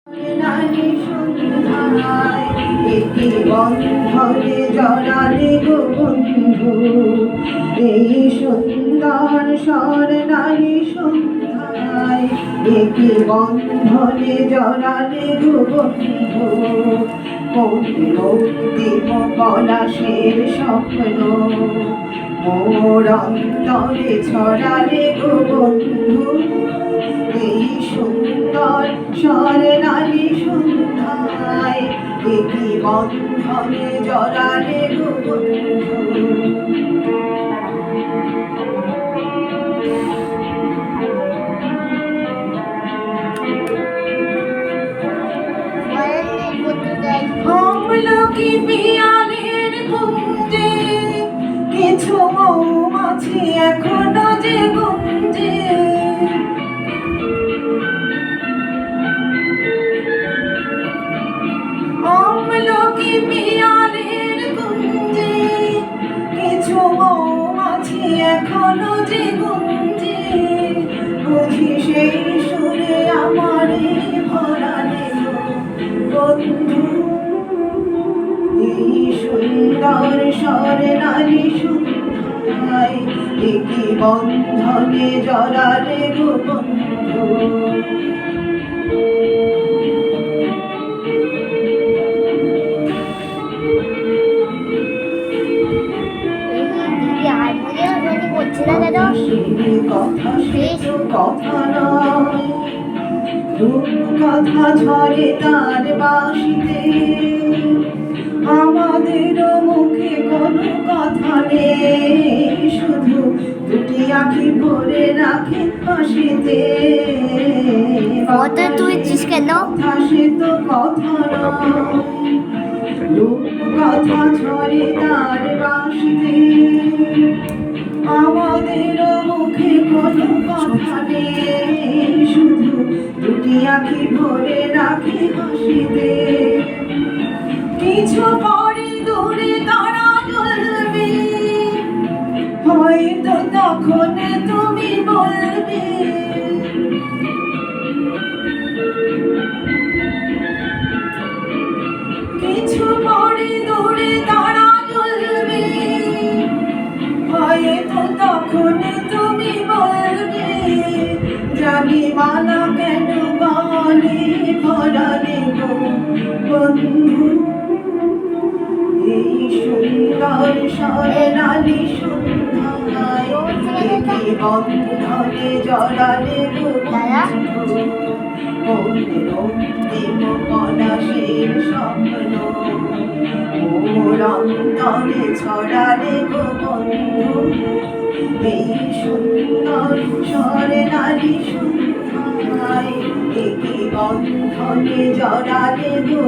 নারী সন্ধ্যায় একে বন্ধনে জড়ালে গো বন্ধু, এই সুন্দর স্বর নারী সন্ধ্যায় একে বন্ধনে জড়ালে গো বন্ধু। অন্তিম পলাশের স্বপ্ন মোর অন্তরে ছড়ালে গো বন্ধু, এই সুন্দর স্বর নারী সন্ধ্যায় একি বন্ধনে জড়ালে গো বন্ধু। আমলকি পিয়ালের কুঞ্জে কিছু মৌমাছি এখনো যে গুঞ্জে, আমলকি পিয়ালের কুঞ্জে কিছু মৌমাছি এখনো যে গুঞ্জে, বুঝি সেই সুরে আমারে ভরালে বন্ধু, এই সুন্দর স্বর নারী সন্ধ্যায় একি বন্ধনে জড়ালে গো বন্ধু। কথা শেষ কথা নয়, কথা ঝরে তার বাঁশিতে, আমাদের মুখে কোনো কথা নেই, শুধু দুটি আঁখি ভরে রাখে হাসিতে। কথা সে তো কথা নয়, কথা ঝরে তার বাঁশিতে, আমাদের মুখে কোনো কথা নেই, শুধু দুটি আঁখি ভরে রাখে হাসিতে। কিছু পরে দূরে তারা জ্বলবে, হয়তো তখন তুমি বলবে কিছু পরে দূরে তারা জ্বলবে, হয়তো তখন তুমি বলবে জানি মালা কেন বলে ভরালে গো বন্ধু, এই সুন্দর স্বর নারী সন্ধ্যায় একি বন্ধনে জড়ালে গো বন্ধু। অন্তিম পলাশের স্বপ্ন মোর অন্তরে ছড়ালে গো বন্ধু, এই সুন্দর স্বর নারী সন্ধ্যায় একি বন্ধনে জড়ালে গো